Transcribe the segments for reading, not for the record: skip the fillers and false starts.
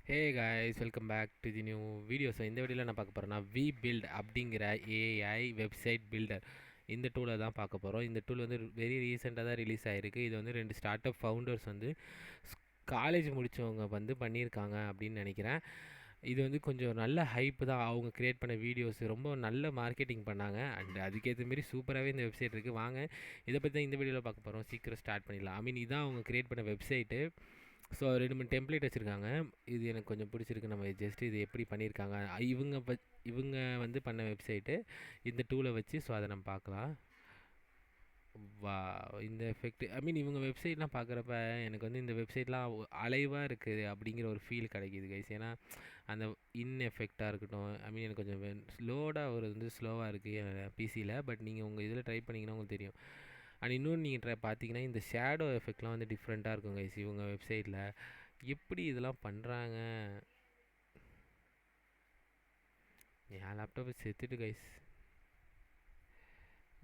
Hey guys, welcome back to the new video. So இந்த வீடியோவில் நான் பார்க்க போகிறேன்னா வி பில்ட் அப்படிங்கிற ஏஐ வெப்சைட் பில்டர் இந்த டூலை தான் பார்க்க போகிறோம். இந்த டூல் வந்து வெரி ரீசெண்டாக தான் ரிலீஸ் ஆகிருக்கு. இது வந்து 2 ஸ்டார்ட் அப் ஃபவுண்டர்ஸ் வந்து காலேஜ் முடித்தவங்க வந்து பண்ணியிருக்காங்க அப்படின்னு நினைக்கிறேன். இது வந்து கொஞ்சம் நல்ல ஹைப்பு தான். அவங்க க்ரியேட் பண்ண வீடியோஸ் ரொம்ப நல்ல மார்க்கெட்டிங் பண்ணாங்க. அண்ட் அதுக்கேற்ற மாரி சூப்பராகவே இந்த வெப்சைட் இருக்குது. வாங்க இதை பற்றி தான் இந்த வீடியோவில் பார்க்க போகிறோம். சீக்கிரம் ஸ்டார்ட் பண்ணிடலாம். இதான் அவங்க க்ரியேட் பண்ண வெப்சைட்டு. ஸோ 2 டெம்ப்ளேட் வச்சுருக்காங்க. இது எனக்கு கொஞ்சம் பிடிச்சிருக்கு. நம்ம ஜஸ்ட் இது எப்படி பண்ணியிருக்காங்க, இவங்க வந்து பண்ண வெப்சைட்டு இந்த டூலை வச்சு. ஸோ அதை நம்ம பார்க்கலாம். வா, இந்த எஃபெக்ட் இவங்க வெப்சைட்லாம் பார்க்குறப்ப எனக்கு வந்து இந்த வெப்சைட்லாம் அலைவாக இருக்குது அப்படிங்கிற ஒரு ஃபீல் கிடைக்கிது கைஸ். ஏன்னா அந்த எஃபெக்டாக இருக்கட்டும், எனக்கு கொஞ்சம் ஸ்லோடாக ஒரு வந்து ஸ்லோவாக இருக்குது பிசியில். பட் நீங்கள் உங்கள் இதில் ட்ரை பண்ணிங்கன்னா உங்களுக்கு தெரியும். அண்ட் இன்னொன்று நீங்கள் பார்த்தீங்கன்னா இந்த ஷேடோ எஃபெக்ட்லாம் வந்து டிஃப்ரெண்ட்டாக இருக்கும் கைஸ் இவங்க வெப்சைட்டில். எப்படி இதெல்லாம் பண்ணுறாங்க? என் லேப்டாப்பை செத்துட்டு கைஸ்.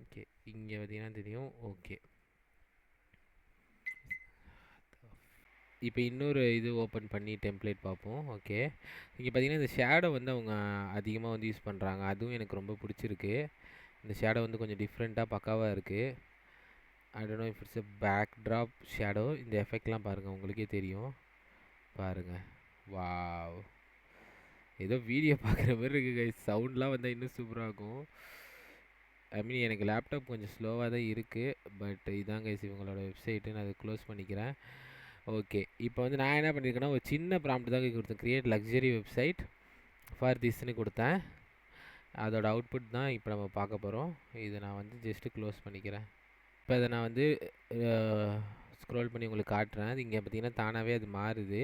ஓகே, இங்கே பார்த்தீங்கன்னா தெரியும். ஓகே, இப்போ இன்னொரு இது ஓப்பன் பண்ணி டெம்ப்ளேட் பார்ப்போம். ஓகே, இங்கே பார்த்தீங்கன்னா இந்த ஷேடோ வந்து அவங்க அதிகமாக வந்து யூஸ் பண்ணுறாங்க. அதுவும் எனக்கு ரொம்ப பிடிச்சிருக்கு. இந்த ஷேடோ வந்து கொஞ்சம் டிஃப்ரெண்ட்டாக பக்காவாக இருக்குது. I don't know if it's a back drop shadow. இந்த எஃபெக்ட்லாம் பாருங்கள், உங்களுக்கே தெரியும். பாருங்கள், வாவ், ஏதோ வீடியோ பார்க்குற மாதிரி இருக்குது கைஸ். சவுண்ட்லாம் வந்தால் இன்னும் சூப்பராக இருக்கும். எனக்கு லேப்டாப் கொஞ்சம் ஸ்லோவாக தான் இருக்குது. பட் இதான் கைஸ் இவங்களோட வெப்சைட்டு. நான் அதை க்ளோஸ் பண்ணிக்கிறேன். ஓகே, இப்போ வந்து நான் என்ன பண்ணியிருக்கேன்னா ஒரு சின்ன ப்ராம்ப்ட் தான் கொடுத்தேன். கிரியேட் லக்ஸரி வெப்சைட் ஃபார் திஸ்ன்னு கொடுத்தேன். அதோட அவுட்புட் தான் இப்போ நம்ம பார்க்க போகிறோம். இதை நான் வந்து ஜஸ்ட்டு க்ளோஸ் பண்ணிக்கிறேன். இப்போ அதை நான் வந்து ஸ்க்ரோல் பண்ணி உங்களுக்கு காட்டுறேன். அது இங்கே பார்த்தீங்கன்னா தானாகவே அது மாறுது.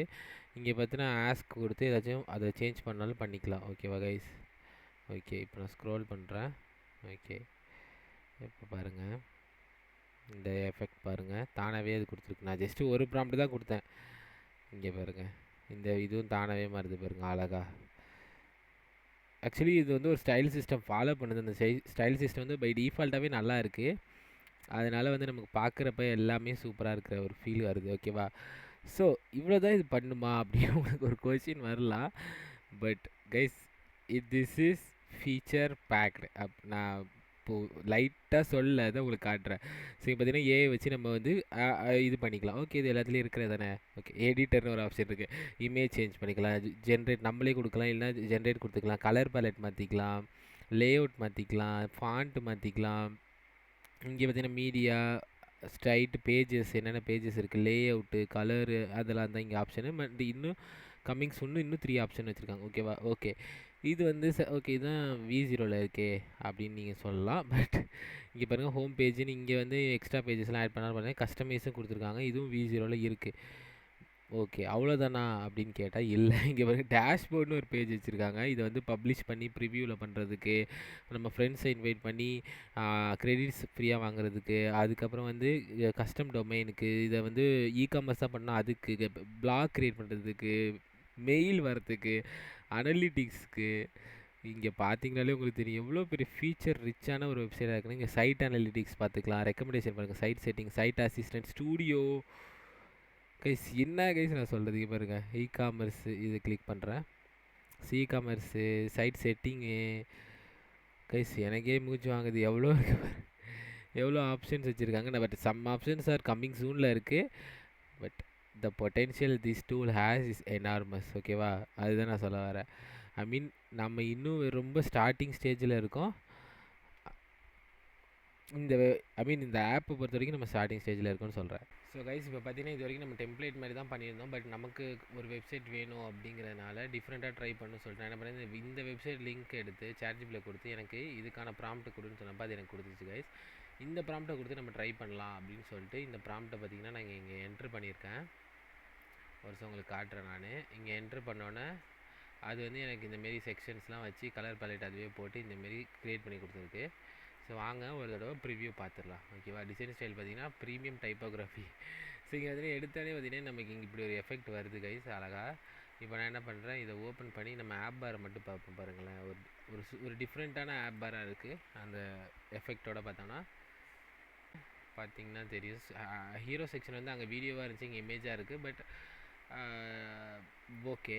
இங்கே பார்த்தீங்கன்னா ஆஸ்க் கொடுத்து ஏதாச்சும் அதை சேஞ்ச் பண்ணாலும் பண்ணிக்கலாம். ஓகேவா கைஸ்? ஓகே, இப்போ நான் ஸ்க்ரோல் பண்ணுறேன். ஓகே, இப்போ பாருங்கள், இந்த எஃபெக்ட் பாருங்கள், தானாகவே அது கொடுத்துருக்கு. நான் ஜஸ்ட்டு ஒரு ப்ராம்ப்ட் தான் கொடுத்தேன். இங்கே பாருங்கள், இந்த இதுவும் தானாகவே மாறுது பாருங்கள் அழகா. ஆக்சுவலி இது வந்து ஒரு ஸ்டைல் சிஸ்டம் ஃபாலோ பண்ணுது. அந்த ஸ்டைல் சிஸ்டம் வந்து பை டிஃபால்ட்டாகவே நல்லா இருக்குது. அதனால் வந்து நமக்கு பார்க்குறப்ப எல்லாமே சூப்பராக இருக்கிற ஒரு ஃபீல் வருது. ஓகேவா? ஸோ இவ்வளோ தான் இது பண்ணுமா அப்படின்னு உங்களுக்கு ஒரு கொஷின் வரலாம். But guys, this is feature packed. நான் இப்போது லைட்டாக சொல்ல அதை உங்களுக்கு காட்டுறேன். ஸோ இப்போ பார்த்தீங்கன்னா ஏஐ வச்சு நம்ம வந்து இது பண்ணிக்கலாம். ஓகே, இது எல்லாத்துலேயும் இருக்கிறது தானே. ஓகே, எடிட்டர்னு ஒரு ஆப்ஷன் இருக்குது. இமேஜ் சேஞ்ச் பண்ணிக்கலாம், ஜென்ரேட் நம்மளே கொடுக்கலாம், இல்லைனா ஜென்ரேட் கொடுத்துக்கலாம், கலர் பேலட் மாற்றிக்கலாம், லே அவுட் மாற்றிக்கலாம், ஃபாண்ட்டு மாற்றிக்கலாம். இங்கே பார்த்தீங்கன்னா மீடியா, ஸ்ட்ரைட், பேஜஸ், என்னென்ன பேஜஸ் இருக்குது, லே அவுட்டு, கலரு, அதெல்லாம் தான் இங்கே ஆப்ஷனு. பட் இன்னும் கம்மிங் சூன்னு இன்னும் 3 ஆப்ஷன் வச்சுருக்காங்க. ஓகேவா? ஓகே, இது வந்து ஓகே இதுதான் V0வில் இருக்கே அப்படின்னு நீங்கள் சொல்லலாம். பட் இங்கே பாருங்கள், ஹோம் பேஜுன்னு இங்கே வந்து எக்ஸ்ட்ரா பேஜஸ்லாம் ஆட் பண்ணாலும் பாருங்கள், கஸ்டமைஸும் கொடுத்துருக்காங்க. இதுவும் V0வில் இருக்குது. ஓகே, அவ்வளோதானா அப்படின்னு கேட்டால் இல்லை. இங்கே பாருங்கள், டேஷ்போர்ட்னு ஒரு பேஜ் வச்சுருக்காங்க. இதை வந்து பப்ளிஷ் பண்ணி ப்ரிவியூவில் பண்ணுறதுக்கு, நம்ம ஃப்ரெண்ட்ஸை இன்வைட் பண்ணி க்ரெடிட்ஸ் ஃப்ரீயாக வாங்குறதுக்கு, அதுக்கப்புறம் வந்து கஸ்டம் டொமைனுக்கு, இதை வந்து காமர்ஸாக பண்ணால் அதுக்கு, பிளாக் க்ரியேட் பண்ணுறதுக்கு, மெயில் வரத்துக்கு, அனலிட்டிக்ஸ்க்கு. இங்கே பார்த்தீங்கனாலே உங்களுக்கு தெரியும் எவ்வளோ பெரிய ஃபீச்சர் ரிச்சான ஒரு வெப்சைட்டாக இருக்குன்னு. இங்கே சைட் அனலிட்டிக்ஸ் பார்த்துக்கலாம், ரெக்கமெண்டேஷன் பாருங்கள், site setting, site assistant, studio. Guys என்ன கைஸ் நான் சொல்கிறது பாருங்கள், காமர்ஸு இது கிளிக் பண்ணுறேன். Commerce, side setting. கைஸ் எனக்கே மூச்சு வாங்குது, எவ்வளோ இருக்குது, எவ்வளோ ஆப்ஷன்ஸ் வச்சுருக்காங்க. But some options are coming சூனில் இருக்குது. But the potential this tool has is enormous. ஓகேவா? அதுதான் நான் சொல்ல வரேன். நம்ம இன்னும் ரொம்ப ஸ்டார்டிங் ஸ்டேஜில் இருக்கோம். இந்த இந்த ஆப்பை பொறுத்த வரைக்கும் நம்ம ஸ்டார்டிங் ஸ்டேஜில் இருக்கோம்னு சொல்கிறேன். ஸோ கைஸ், இப்போ பார்த்தீங்கன்னா இது வரைக்கும் நம்ம டெம்ப்ளேட் மாதிரி தான் பண்ணியிருந்தோம். பட் நமக்கு ஒரு வெப்சைட் வேணும் அப்படிங்கிறதுனால டிஃப்ரெண்ட்டாக ட்ரை பண்ணணும்னு சொல்லிட்டேன். என்ன பண்ணேன், இந்த வெப்சைட் லிங்க் எடுத்து சாட்ஜிபியில் கொடுத்து எனக்கு இதுக்கான ப்ராம்ப்ட் கொடுன்னு சொன்னப்போ அது எனக்கு கொடுத்துச்சு கைஸ். இந்த ப்ராம்ப்ட்டை கொடுத்து நம்ம ட்ரை பண்ணலாம் அப்படின்னு சொல்லிட்டு இந்த ப்ராம்ப்ட்டை பார்த்தீங்கன்னா நான் இங்கே என்ட்ரு பண்ணியிருக்கேன். ஒரு வருஷம் உங்களுக்கு காட்டுறேன். நான் இங்கே என்ட்ரு பண்ணோன்னே அது வந்து எனக்கு இந்தமாரி செக்ஷன்ஸ்லாம் வச்சு கலர் பேலட் அதுவே போட்டு இந்தமாரி க்ரியேட் பண்ணி கொடுத்துருக்கு. ஸோ வாங்க ஒரு தடவை ப்ரிவ்யூ பார்த்துடலாம். ஓகேவா? டிசைன் ஸ்டைல் பார்த்தீங்கன்னா ப்ரீமியம் டைப்போகிராஃபி. ஸோ இங்கே வந்து எடுத்தாலே பார்த்தீங்கன்னா நமக்கு இங்கே இப்படி ஒரு எஃபெக்ட் வருது கைஸ் அழகாக. இப்போ நான் என்ன பண்ணுறேன், இதை ஓப்பன் பண்ணி நம்ம ஆப் பாரை மட்டும் பார்ப்போம். பாருங்களேன், ஒரு டிஃப்ரெண்ட்டான ஆப் பாராக இருக்குது. அந்த எஃபெக்டோட பார்த்தோன்னா பார்த்தீங்கன்னா தெரியும். ஹீரோ செக்ஷன் வந்து அங்கே வீடியோவாக இருந்துச்சு, இங்கே இமேஜாக இருக்குது. But okay.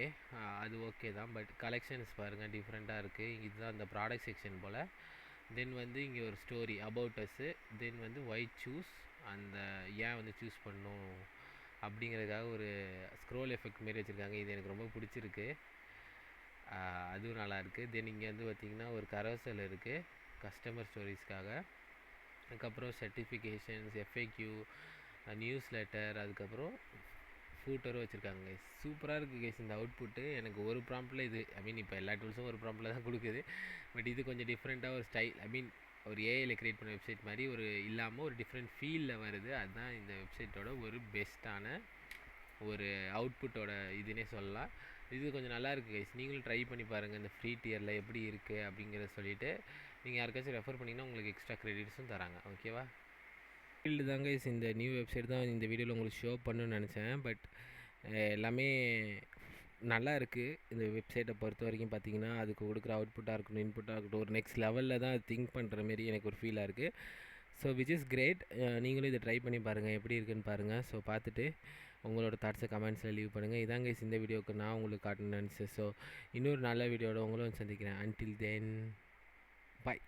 அது ஓகே தான். பட் கலெக்ஷன்ஸ் பாருங்கள் டிஃப்ரெண்ட்டாக இருக்குது. இதுதான் அந்த ப்ராடக்ட் செக்ஷன் போல். தென் வந்து இங்கே ஒரு ஸ்டோரி அபவுட் அஸ்ஸு. தென் வந்து ஒயிட் சூஸ், அந்த ஏன் வந்து சூஸ் பண்ணணும் அப்படிங்கிறதுக்காக ஒரு ஸ்க்ரோல் எஃபெக்ட் மாரி வச்சுருக்காங்க. இது எனக்கு ரொம்ப பிடிச்சிருக்கு. அதுவும் நல்லாயிருக்கு. தென் இங்கே வந்து பார்த்திங்கன்னா ஒரு கரோசல் இருக்குது கஸ்டமர் ஸ்டோரிஸ்க்காக. அதுக்கப்புறம் சர்டிஃபிகேஷன்ஸ், எஃப்ஏக்யூ, நியூஸ் லெட்டர், அதுக்கப்புறம் ஃபூட்டரும் வச்சுருக்காங்க கைஸ். சூப்பராக இருக்குது கைஸ் இந்த அவுட்புட்டு. எனக்கு ஒரு ப்ராம்ப்டில் இது இப்போ எல்லா டூல்ஸும் ஒரு ப்ராம்ப்டில் தான் கொடுக்குது. பட் இது கொஞ்சம் டிஃப்ரெண்ட்டாக ஒரு ஸ்டைல் ஒரு ஏஐயில் க்ரியேட் பண்ண வெப்சைட் மாதிரி ஒரு இல்லாமல் ஒரு டிஃப்ரெண்ட் ஃபீலில் வருது. அதுதான் இந்த வெப்சைட்டோட ஒரு பெஸ்ட்டான ஒரு அவுட்புட்டோட இதுன்னே சொல்லலாம். இது கொஞ்சம் நல்லா இருக்குது கைஸ். நீங்களும் ட்ரை பண்ணி பாருங்கள் இந்த ஃப்ரீ டியரில் எப்படி இருக்குது அப்படிங்கிறத சொல்லிவிட்டு நீங்கள் யாருக்காச்சும் ரெஃபர் பண்ணிங்கன்னா உங்களுக்கு எக்ஸ்ட்ரா க்ரெடிட்ஸும் தராங்க. ஓகேவா? ஃபீல்டு தாங்க கைஸ். இந்த நியூ வெப்சைட் தான் இந்த வீடியோவில் உங்களுக்கு ஷோ பண்ணணும்னு நினச்சேன். பட் எல்லாமே நல்லா இருக்குது. இந்த வெப்சைட்டை பொறுத்த வரைக்கும் பார்த்தீங்கன்னா அதுக்கு கொடுக்குற அவுட்புட்டாக இருக்கட்டும், இன்புட்டாக இருக்கட்டும், ஒரு நெக்ஸ்ட் லெவலில் தான் திங்க் பண்ணுற மாரி எனக்கு ஒரு ஃபீலாக இருக்குது. So which is great. நீங்களும் இதை ட்ரை பண்ணி பாருங்கள், எப்படி இருக்குன்னு பாருங்கள். ஸோ பார்த்துட்டு உங்களோட தாட்ஸை கமெண்ட்ஸில் லீவ் பண்ணுங்கள். இதாங்க இந்த வீடியோவுக்கு நான் உங்களுக்கு காட்டணும்னு நினச்சேன். ஸோ இன்னொரு நல்ல வீடியோட உங்களும் சந்திக்கிறேன். Until then by.